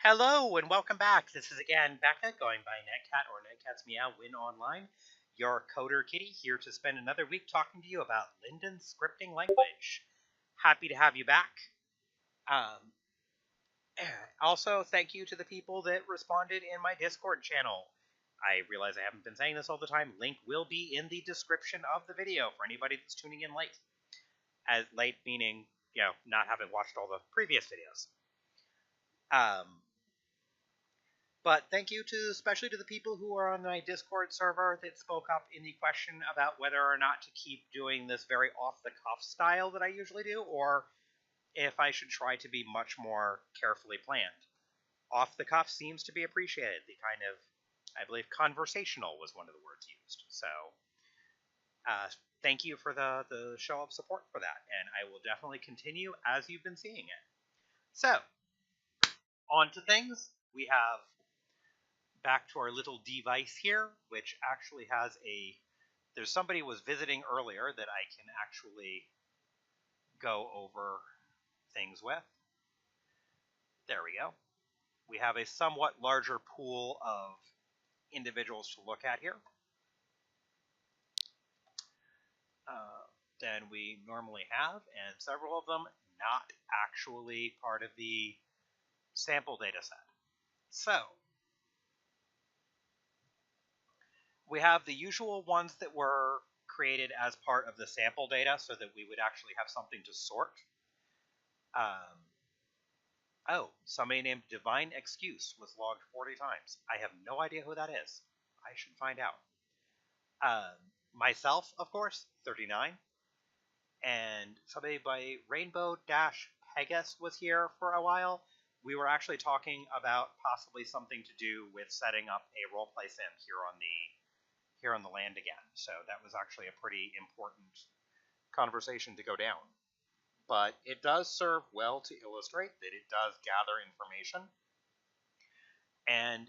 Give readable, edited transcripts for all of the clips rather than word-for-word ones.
Hello and welcome back. This is again Becca going by Netcat or Netcat's Meow Win Online. Your coder kitty here to spend another week talking to you about Linden scripting language. Happy to have you back. Um, also, thank you to the people that responded in my Discord channel. I realize I haven't been saying this all the time. Link will be in the description of the video for anybody that's tuning in late. As late meaning, not having watched all the previous videos. But thank you especially to the people who are on my Discord server that spoke up in the question about whether or not to keep doing this very off-the-cuff style that I usually do, or if I should try to be much more carefully planned. Off-the-cuff seems to be appreciated. The kind of, I believe, conversational was one of the words used. So, thank you for the show of support for that, and I will definitely continue as you've been seeing it. So, on to things. We have back to our little device here, which actually has there's somebody was visiting earlier that I can actually go over things with. There we go. We have a somewhat larger pool of individuals to look at here than we normally have, and several of them not actually part of the sample data set. So, we have the usual ones that were created as part of the sample data so that we would actually have something to sort. Somebody named Divine Excuse was logged 40 times. I have no idea who that is. I should find out. Myself, of course, 39. And somebody by Rainbow-Pegas was here for a while. We were actually talking about possibly something to do with setting up a roleplay sim here on the land again. So that was actually a pretty important conversation to go down. But it does serve well to illustrate that it does gather information. And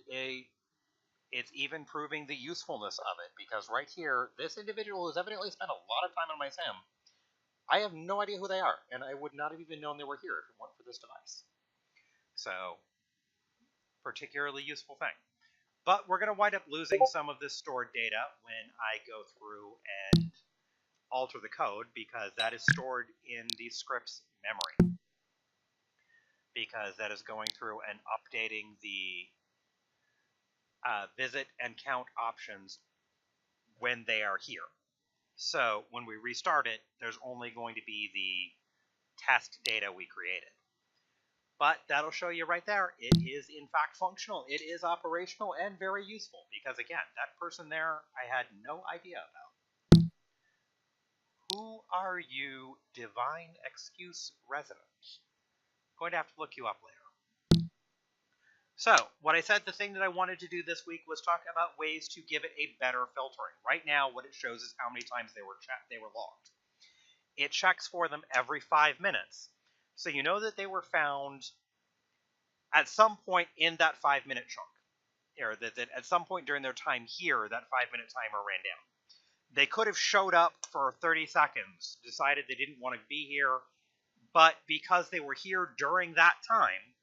it's even proving the usefulness of it, because right here, this individual has evidently spent a lot of time on my sim. I have no idea who they are, and I would not have even known they were here if it weren't for this device. So, particularly useful thing. But we're going to wind up losing some of this stored data when I go through and alter the code, because that is stored in the script's memory. Because that is going through and updating the visit and count options when they are here. So when we restart it, there's only going to be the test data we created. But that'll show you right there, it is in fact functional, it is operational, and very useful, because again, that person there I had no idea about. Who are you, Divine Excuse resident? Going to have to look you up later. So, what I said, the thing that I wanted to do this week was talk about ways to give it a better filtering. Right now, what it shows is how many times they were logged. It checks for them every 5 minutes. So you know that they were found at some point in that 5-minute chunk. Or that at some point during their time here, that 5-minute timer ran down. They could have showed up for 30 seconds, decided they didn't want to be here, but because they were here during that time,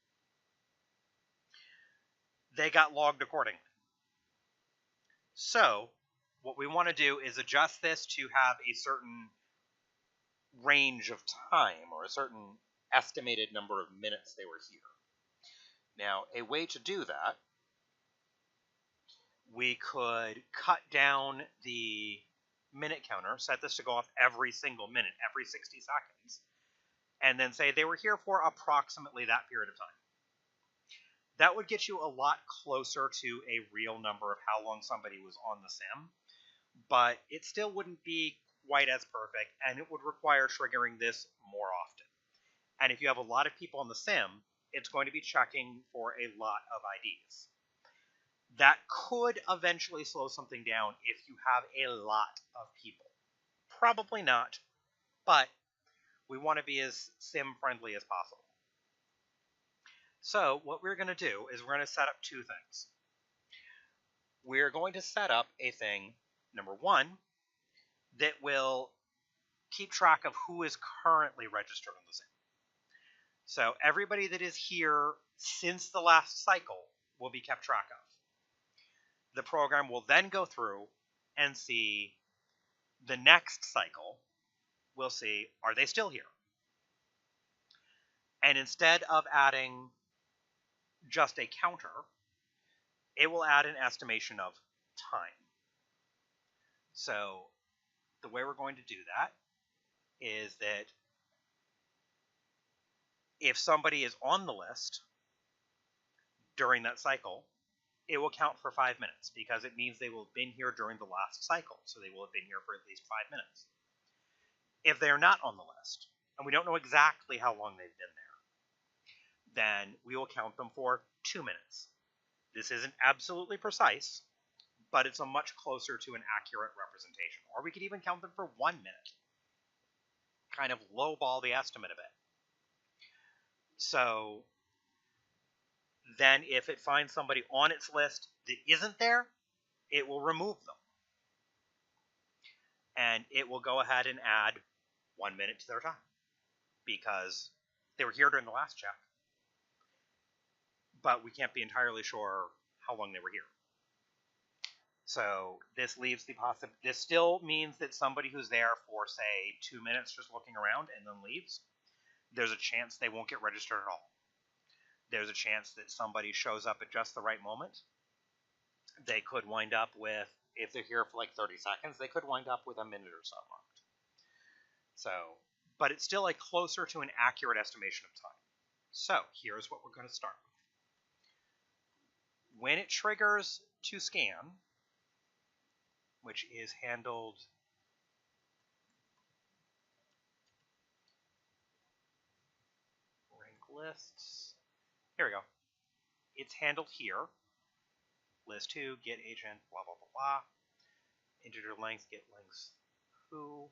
they got logged accordingly. So, what we want to do is adjust this to have a certain range of time, or a certain estimated number of minutes they were here. Now, a way to do that, we could cut down the minute counter, set this to go off every single minute, every 60 seconds, and then say they were here for approximately that period of time. That would get you a lot closer to a real number of how long somebody was on the sim, but it still wouldn't be quite as perfect, and it would require triggering this more often. And if you have a lot of people on the sim, it's going to be checking for a lot of IDs. That could eventually slow something down if you have a lot of people. Probably not, but we want to be as sim-friendly as possible. So what we're going to do is we're going to set up two things. We're going to set up a thing, number one, that will keep track of who is currently registered on the sim. So everybody that is here since the last cycle will be kept track of. The program will then go through and see the next cycle. We'll see, are they still here? And instead of adding just a counter, it will add an estimation of time. So the way we're going to do that is that if somebody is on the list during that cycle, it will count for 5 minutes because it means they will have been here during the last cycle. So they will have been here for at least 5 minutes. If they're not on the list, and we don't know exactly how long they've been there, then we will count them for 2 minutes. This isn't absolutely precise, but it's a much closer to an accurate representation. Or we could even count them for 1 minute. Kind of lowball the estimate a bit. So then if it finds somebody on its list that isn't there, it will remove them. And it will go ahead and add 1 minute to their time because they were here during the last check. But we can't be entirely sure how long they were here. So this leaves the possibility. This still means that somebody who's there for, say, 2 minutes just looking around and then leaves, there's a chance they won't get registered at all. There's a chance that somebody shows up at just the right moment. They could wind up with, if they're here for like 30 seconds, they could wind up with a minute or so marked. So, but it's still like closer to an accurate estimation of time. So here's what we're going to start with. When it triggers to scan, which is handled rank lists. Here we go. It's handled here. List 2, get agent, blah, blah, blah, blah. Integer length, get length who.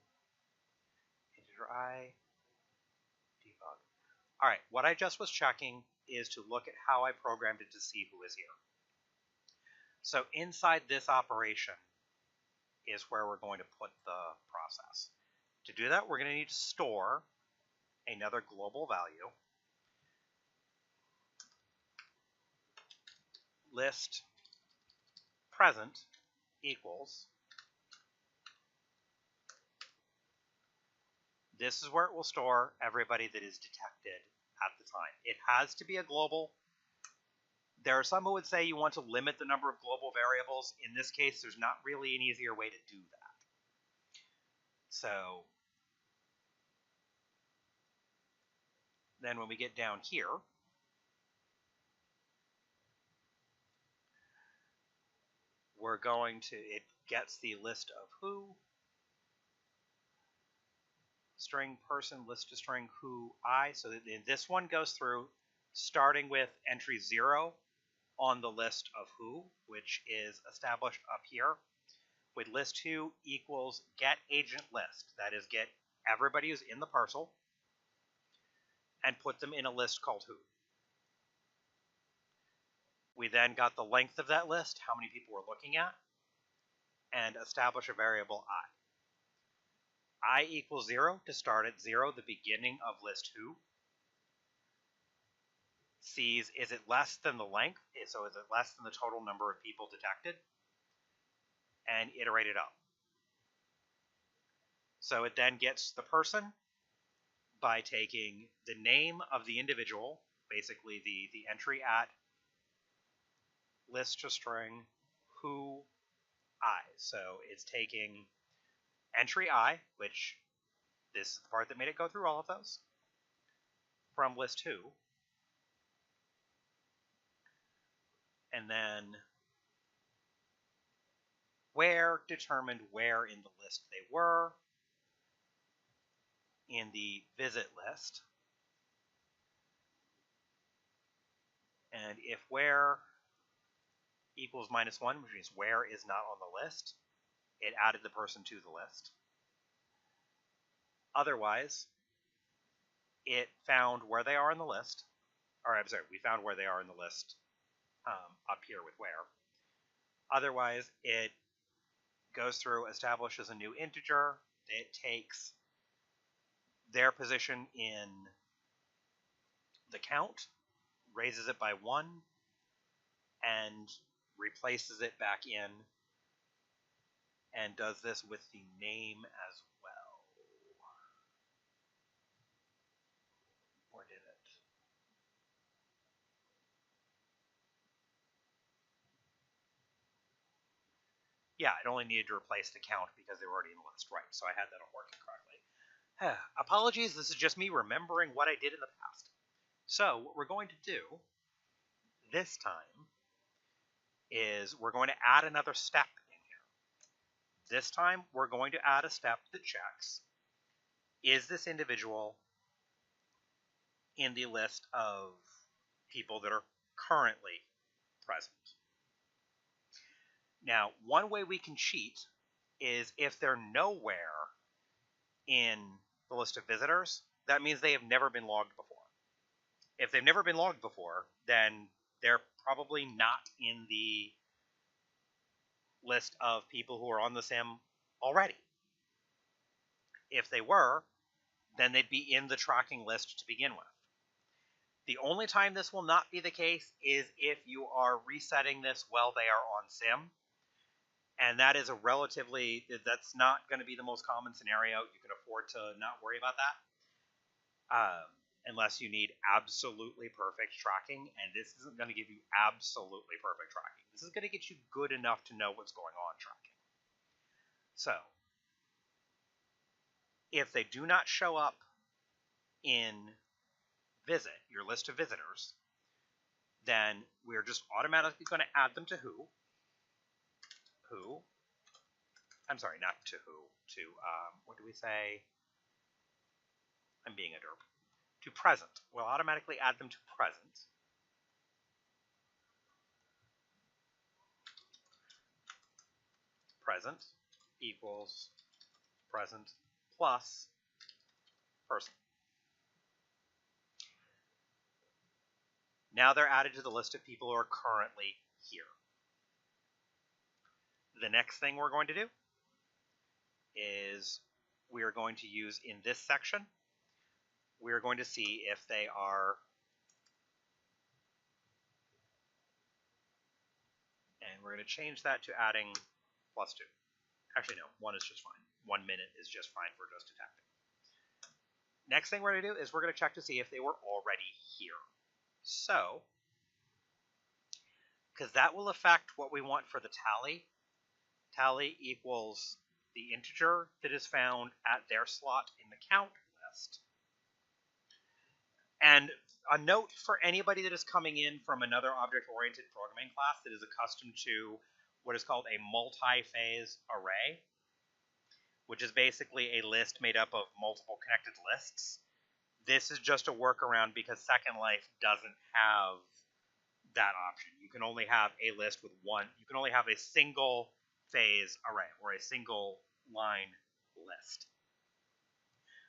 Integer I. Debug. All right, what I just was checking is to look at how I programmed it to see who is here. So inside this operation is where we're going to put the process. To do that, we're going to need to store another global value. List present equals. This is where it will store everybody that is detected at the time. It has to be a global. There are some who would say you want to limit the number of global variables. In this case, there's not really an easier way to do that. So then when we get down here, we're going to, it gets the list of who, string person, list to string who I. So that this one goes through starting with entry 0 on the list of who, which is established up here, with list 2 equals get agent list. That is, get everybody who's in the parcel and put them in a list called who. We then got the length of that list, how many people we're looking at, and establish a variable I equals 0 to start at 0, the beginning of list who. Sees, is it less than the length? So is it less than the total number of people detected? And iterate it up. So it then gets the person by taking the name of the individual, basically the entry at list to string who I. So it's taking entry I, which this is the part that made it go through all of those, from list who, and then where determined where in the list they were in the visit list. And if where equals -1, which means where is not on the list, it added the person to the list. Otherwise, it found where they are in the list. Or I'm sorry, we found where they are in the list up here with where. Otherwise, it goes through, establishes a new integer. It takes their position in the count, raises it by 1, and replaces it back in, and does this with the name as well. Or did it? Yeah, it only needed to replace the count because they were already in the list, right? So I had that all working correctly. Apologies, this is just me remembering what I did in the past. So what we're going to do this time is we're going to add another step in here. This time we're going to add a step that checks, is this individual in the list of people that are currently present? Now, one way we can cheat is if they're nowhere in the list of visitors, that means they have never been logged before. If they've never been logged before, then they're probably not in the list of people who are on the sim already. If they were, then they'd be in the tracking list to begin with. The only time this will not be the case is if you are resetting this while they are on sim. And that is that's not going to be the most common scenario. You can afford to not worry about that. Unless you need absolutely perfect tracking, and this isn't going to give you absolutely perfect tracking. This is going to get you good enough to know what's going on tracking. So, if they do not show up in visit, your list of visitors, then we're just automatically going to add them to I'm sorry, not to what do we say? I'm being a derp. To present. We'll automatically add them to present. Present equals present plus person. Now they're added to the list of people who are currently here. The next thing we're going to do is we are going to use in this section, we're going to see if they are, and we're going to change that to adding +2. Actually, no, 1 is just fine. 1 minute is just fine for just detecting. Next thing we're going to do is we're going to check to see if they were already here. So, because that will affect what we want for the tally. Tally equals the integer that is found at their slot in the count list. And a note for anybody that is coming in from another object-oriented programming class that is accustomed to what is called a multi-phase array, which is basically a list made up of multiple connected lists. This is just a workaround because Second Life doesn't have that option. You can only have a list with one. You can only have a single phase array or a single line list.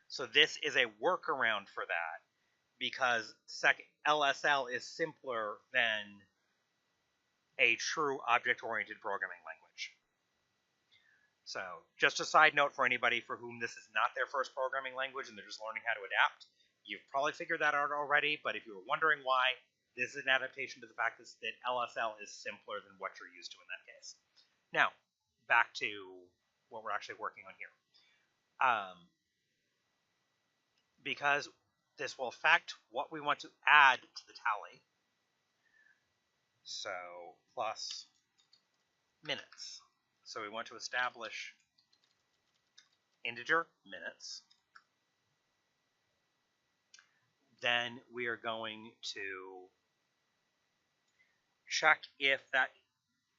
So this is a workaround for that because LSL is simpler than a true object-oriented programming language. So just a side note for anybody for whom this is not their first programming language and they're just learning how to adapt. You've probably figured that out already, but if you were wondering why, this is an adaptation to the fact that LSL is simpler than what you're used to in that case. Now, back to what we're actually working on here. Because this will affect what we want to add to the tally. So, plus minutes. So we want to establish integer minutes. Then we are going to check if that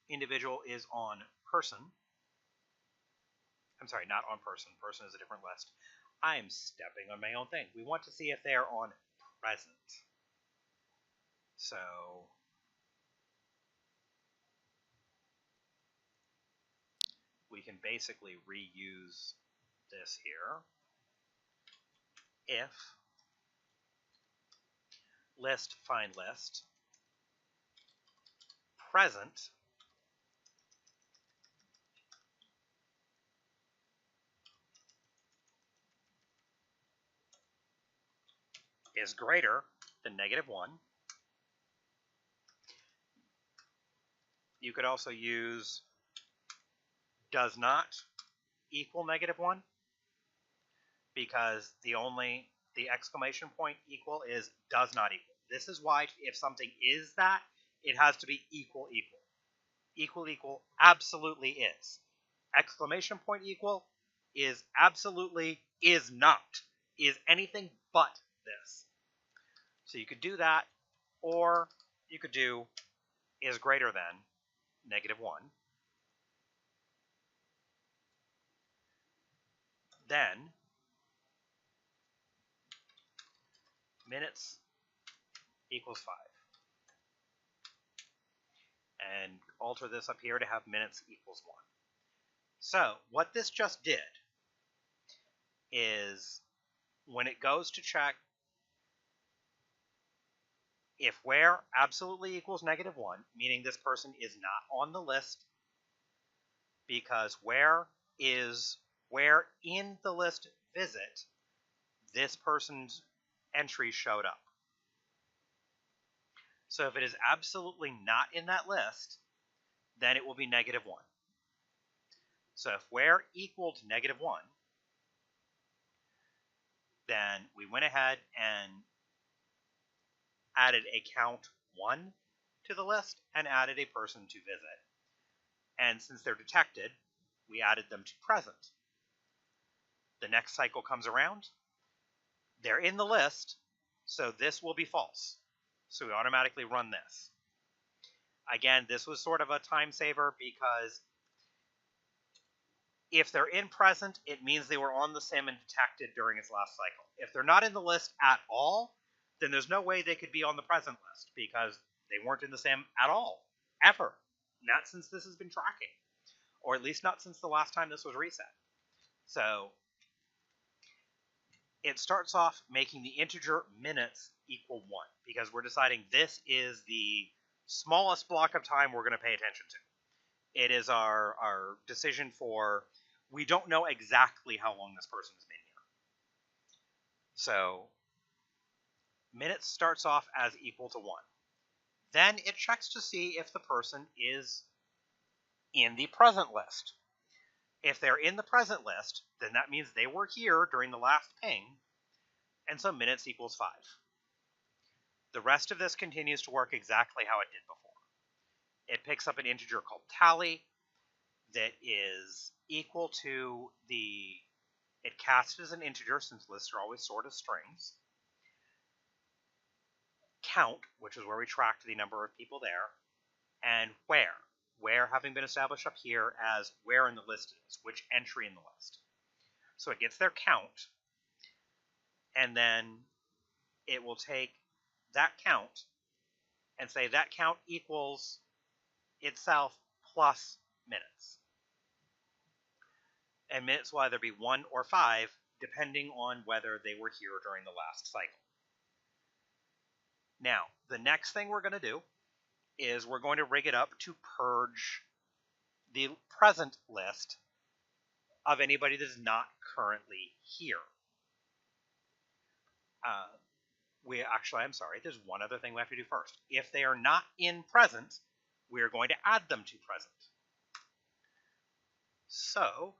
individual is on person. I'm sorry, not on person. Person is a different list. I'm stepping on my own thing. We want to see if they are on present. So we can basically reuse this here. If list find list present is greater then -1. You could also use does not equal -1, because the exclamation point equal is does not equal. This is why if something is that, it has to be equal equal. Equal equal absolutely is. Exclamation point equal is absolutely is not. Is anything but this. So you could do that, or you could do is greater than -1. Then minutes equals 5. And alter this up here to have minutes equals 1. So what this just did is when it goes to check if where absolutely equals -1, meaning this person is not on the list, because where in the list visit this person's entry showed up. So if it is absolutely not in that list, then it will be -1. So if where equaled -1, then we went ahead and added a count 1 to the list and added a person to visit. And since they're detected, we added them to present. The next cycle comes around. They're in the list, so this will be false. So we automatically run this. Again, this was sort of a time saver because if they're in present, it means they were on the sim and detected during its last cycle. If they're not in the list at all, then there's no way they could be on the present list because they weren't in the sim at all, ever. Not since this has been tracking, or at least not since the last time this was reset. So it starts off making the integer minutes equal 1 because we're deciding this is the smallest block of time we're going to pay attention to. It is our decision for, we don't know exactly how long this person's been here. So minutes starts off as equal to 1. Then it checks to see if the person is in the present list. If they're in the present list, then that means they were here during the last ping, and so minutes equals 5. The rest of this continues to work exactly how it did before. It picks up an integer called tally that is equal to it casts as an integer since lists are always stored as strings, count, which is where we tracked the number of people there, and where having been established up here as where in the list it is, which entry in the list. So it gets their count, and then it will take that count and say that count equals itself plus minutes. And minutes will either be 1 or 5, depending on whether they were here during the last cycle. Now, the next thing we're going to do is we're going to rig it up to purge the present list of anybody that is not currently here. I'm sorry, there's one other thing we have to do first. If they are not in present, we're going to add them to present. So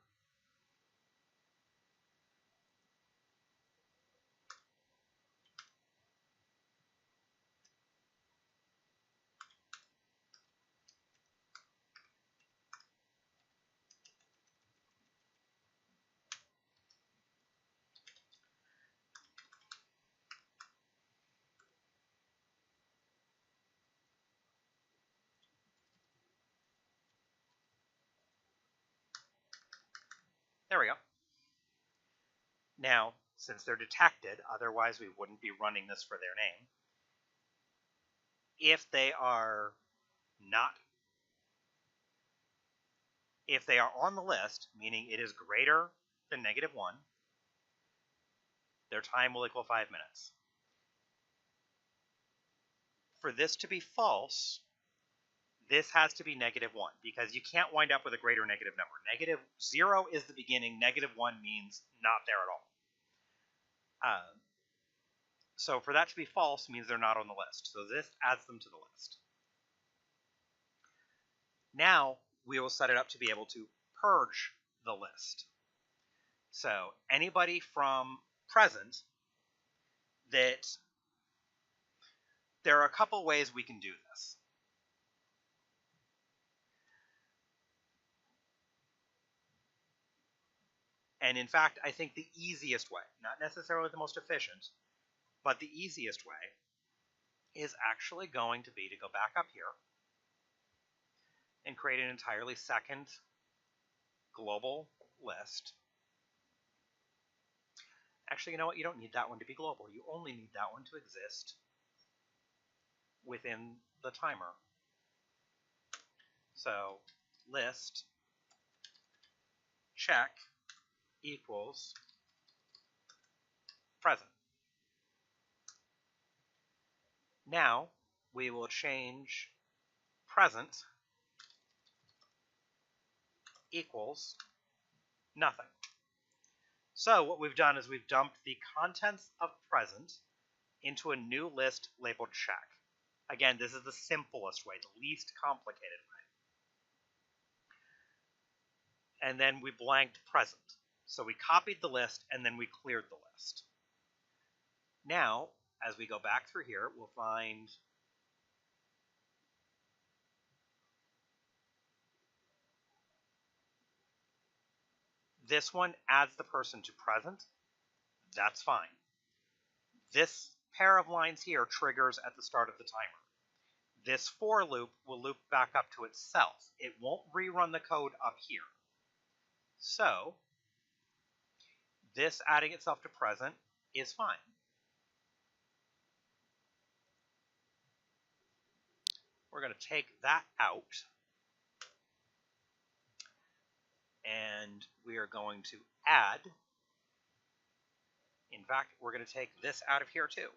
there we go. Now, since they're detected, otherwise we wouldn't be running this for their name. If they are on the list, meaning it is greater than -1, their time will equal 5 minutes. For this to be false, this has to be -1 because you can't wind up with a greater negative number. -0 is the beginning, -1 means not there at all. So for that to be false means they're not on the list. So this adds them to the list. Now we will set it up to be able to purge the list. So anybody from present that there are a couple ways we can do this. And in fact, I think the easiest way, not necessarily the most efficient, but the easiest way is actually going to be to go back up here and create an entirely second global list. Actually, you know what? You don't need that one to be global. You only need that one to exist within the timer. So list check equals present. Now we will change present equals nothing. So what we've done is we've dumped the contents of present into a new list labeled check. Again, this is the simplest way, the least complicated way. And then we blanked present. So we copied the list and then we cleared the list. Now, as we go back through here, we'll find this one adds the person to present. That's fine. This pair of lines here triggers at the start of the timer. This for loop will loop back up to itself. It won't rerun the code up here. So this adding itself to present is fine. We're going to take that out. And we are going to add. In fact, we're going to take this out of here too.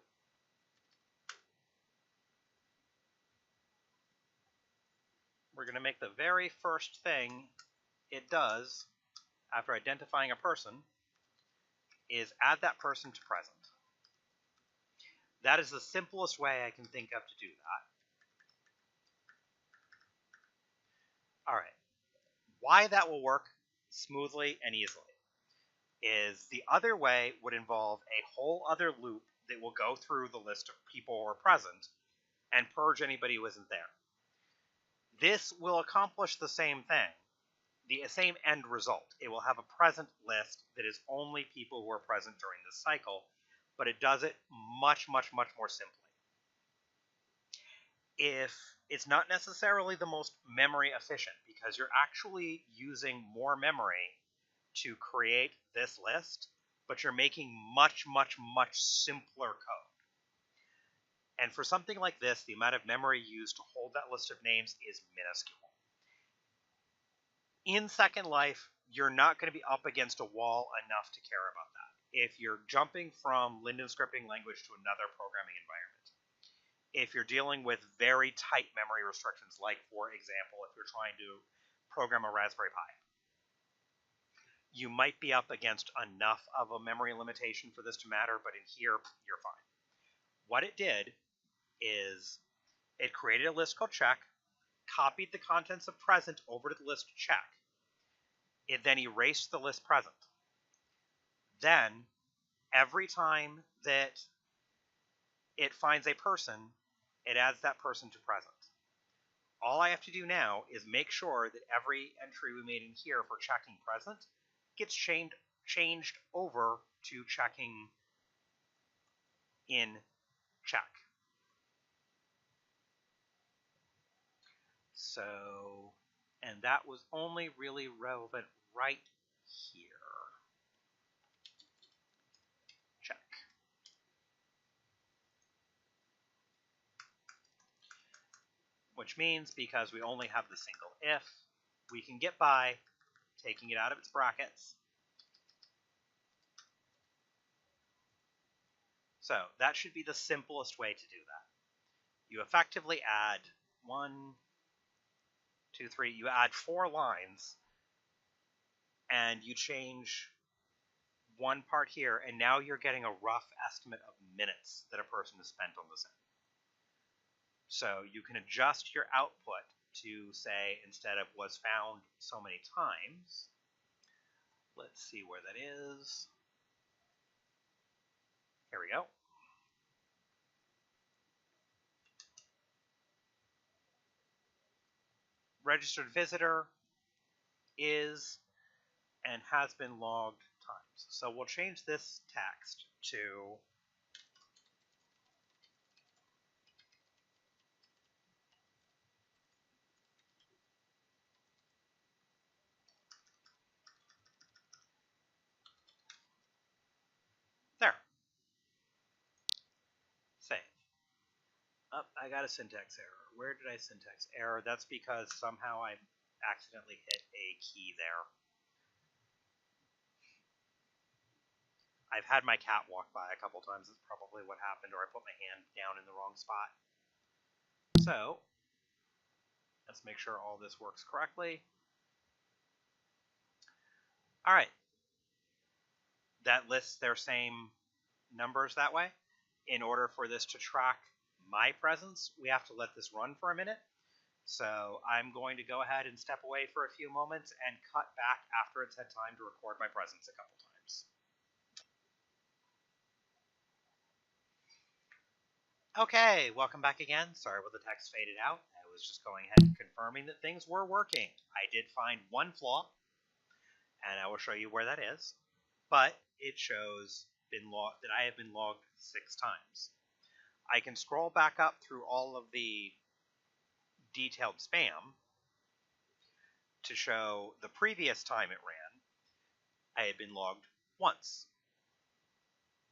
We're going to make the very first thing it does after identifying a person is add that person to present. That is the simplest way I can think of to do that. All right. Why that will work smoothly and easily is the other way would involve a whole other loop that will go through the list of people who are present and purge anybody who isn't there. This will accomplish the same thing, the same end result. It will have a present list that is only people who are present during this cycle, but it does it much, much, much more simply. If it's not necessarily the most memory efficient because you're actually using more memory to create this list, but you're making much, much, much simpler code. And for something like this, the amount of memory used to hold that list of names is minuscule. In Second Life, you're not going to be up against a wall enough to care about that. If you're jumping from Linden scripting language to another programming environment, if you're dealing with very tight memory restrictions, like, for example, if you're trying to program a Raspberry Pi, you might be up against enough of a memory limitation for this to matter, but in here, you're fine. What it did is it created a list called check, copied the contents of present over to the list check. It then erased the list present. Then, every time that it finds a person, it adds that person to present. All I have to do now is make sure that every entry we made in here for checking present gets changed over to checking in check. So, and that was only really relevant right here. Check. Which means because we only have the single if, we can get by taking it out of its brackets. So that should be the simplest way to do that. You effectively add 1, 2, 3, you add 4 lines, and you change one part here, and now you're getting a rough estimate of minutes that a person has spent on the sim. So you can adjust your output to say, instead of was found so many times, let's see where that is. Here we go. Registered visitor is and has been logged times. So we'll change this text to there. Save. Oh, I got a syntax error. Where did I syntax error? That's because somehow I accidentally hit a key there. I've had my cat walk by a couple times. That's probably what happened, or I put my hand down in the wrong spot. So let's make sure all this works correctly. All right. That lists their same numbers that way. In order for this to track my presence, we have to let this run for a minute. So I'm going to go ahead and step away for a few moments and cut back after it's had time to record my presence a couple times. Okay, welcome back again. Sorry when the text faded out. I was just going ahead and confirming that things were working. I did find one flaw, and I will show you where that is. But it shows that I have been logged 6 times. I can scroll back up through all of the detailed spam to show the previous time it ran, I had been logged once.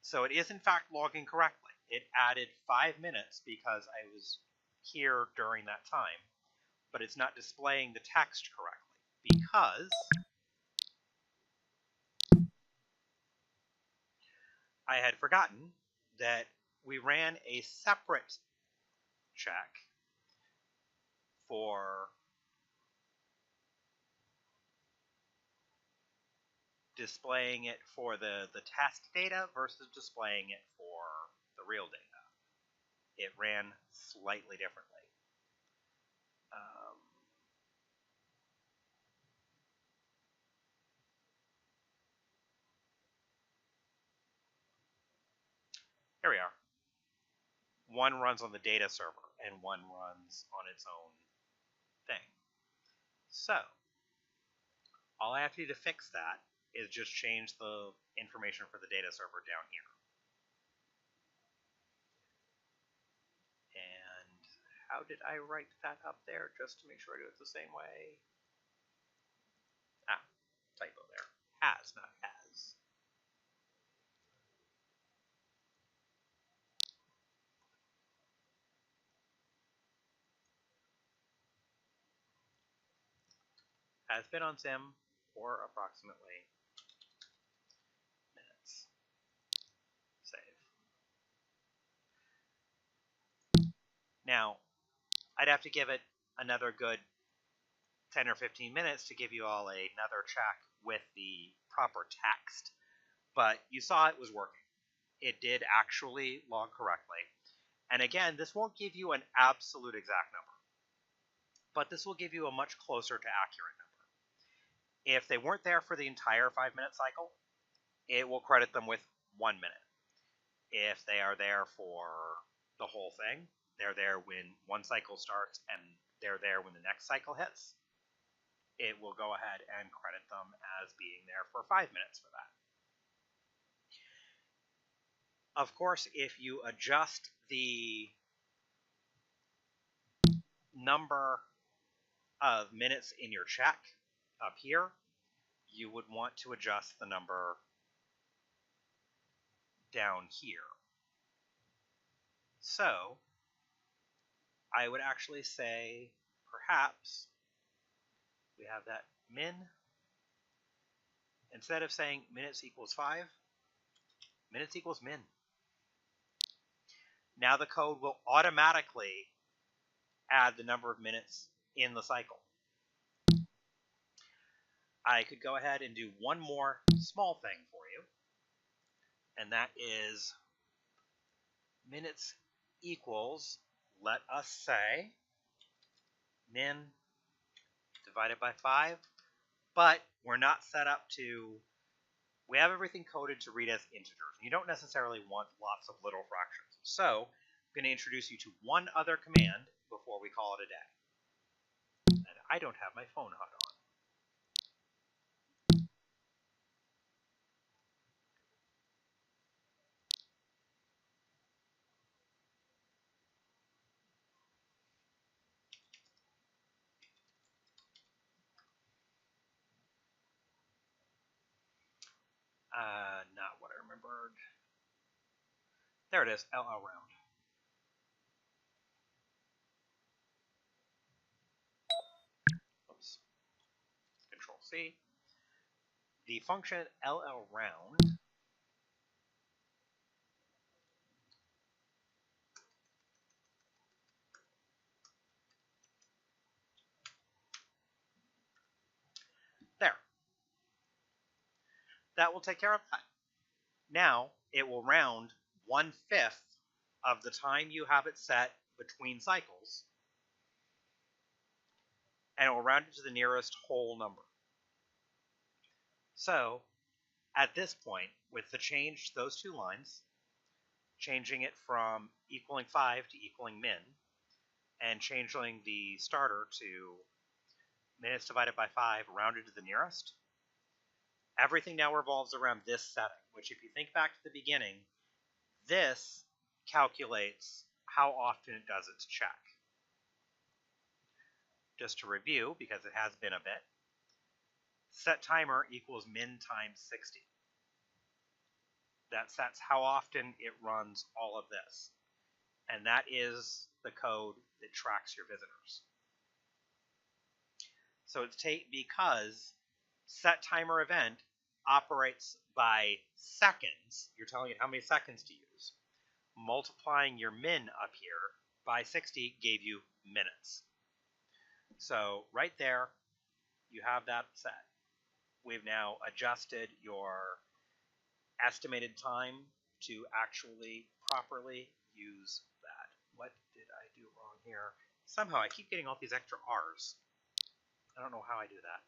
So it is in fact logging correctly. It added 5 minutes because I was here during that time, but it's not displaying the text correctly because I had forgotten that we ran a separate check for displaying it for the test data versus displaying it for the real data. It ran slightly differently. Here we are. One runs on the data server and one runs on its own thing. So all I have to do to fix that is just change the information for the data server down here. And how did I write that up there just to make sure I do it the same way? Ah, typo there. Has, not has. Has been on sim for approximately minutes. Save. Now, I'd have to give it another good 10 or 15 minutes to give you all another check with the proper text. But you saw it was working. It did actually log correctly. And again, this won't give you an absolute exact number, but this will give you a much closer to accurate number. If they weren't there for the entire 5-minute cycle, it will credit them with 1 minute. If they are there for the whole thing, they're there when one cycle starts and they're there when the next cycle hits, it will go ahead and credit them as being there for 5 minutes for that. Of course, if you adjust the number of minutes in your check up here, you would want to adjust the number down here. So I would actually say perhaps we have that min. Instead of saying minutes equals 5, minutes equals min. Now the code will automatically add the number of minutes in the cycle. I could go ahead and do one more small thing for you, and that is minutes equals, let us say, min divided by 5, but we're not set up to, we have everything coded to read as integers. You don't necessarily want lots of little fractions. So I'm going to introduce you to one other command before we call it a day. And I don't have my phone HUD on. Not what I remembered. There it is, LL round. Oops. Control C. The function LL round there. That will take care of that. Now it will round 1/5 of the time you have it set between cycles, and it will round it to the nearest whole number. So at this point, with the change to those two lines, changing it from equaling 5 to equaling min, and changing the starter to minutes divided by 5 rounded to the nearest, everything now revolves around this setting, which if you think back to the beginning, this calculates how often it does its check. Just to review, because it has been a bit, set timer equals min times 60. That sets how often it runs all of this. And that is the code that tracks your visitors. So it's because set timer event operates by seconds. You're telling it how many seconds to use. Multiplying your min up here by 60 gave you minutes. So right there, you have that set. We've now adjusted your estimated time to actually properly use that. What did I do wrong here? Somehow I keep getting all these extra R's. I don't know how I do that.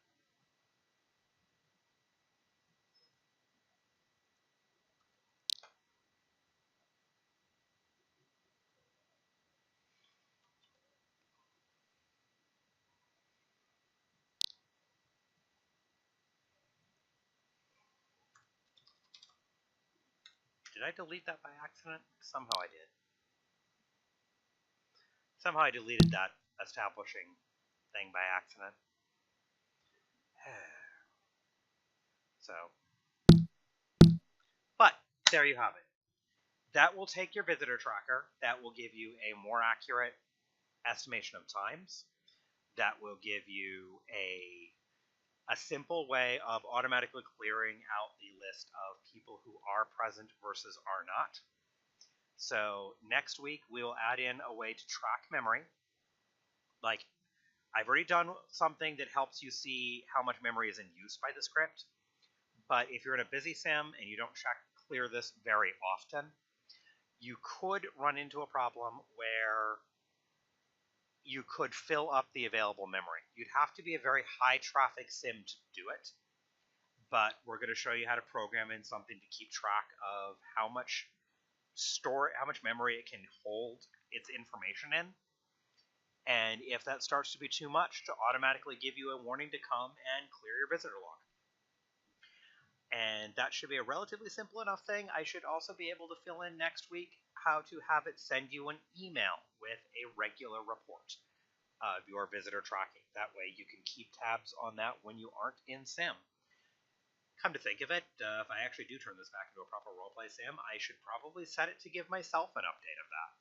Did I delete that by accident? Somehow I did. Somehow I deleted that establishing thing by accident. So, but there you have it. That will take your visitor tracker. That will give you a more accurate estimation of times. That will give you a simple way of automatically clearing out the list of people who are present versus are not. So next week we will add in a way to track memory. Like, I've already done something that helps you see how much memory is in use by the script. But if you're in a busy sim and you don't clear this very often, you could run into a problem where you could fill up the available memory. You'd have to be a very high traffic sim to do it, but we're going to show you how to program in something to keep track of how much memory it can hold its information in. And if that starts to be too much, to automatically give you a warning to come and clear your visitor log. And that should be a relatively simple enough thing. I should also be able to fill in next week how to have it send you an email with a regular report of your visitor tracking. That way you can keep tabs on that when you aren't in sim. Come to think of it, if I actually do turn this back into a proper roleplay sim, I should probably set it to give myself an update of that.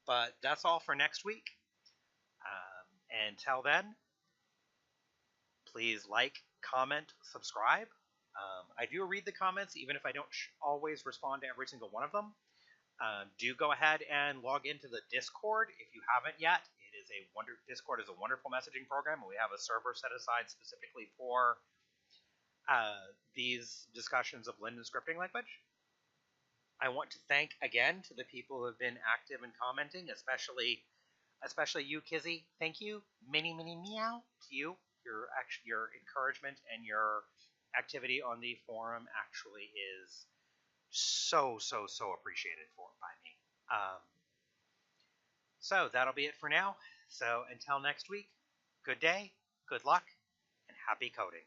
But that's all for next week. Until then, please like, comment, subscribe. I do read the comments, even if I don't always respond to every single one of them. Do go ahead and log into the Discord if you haven't yet. Discord is a wonderful messaging program, and we have a server set aside specifically for these discussions of Linden scripting language. I want to thank again to the people who have been active and commenting, especially you, Kizzy. Thank you, mini meow to you. Your encouragement and your activity on the forum actually is so appreciated by me. So that'll be it for now. So until next week, good day, good luck, and happy coding.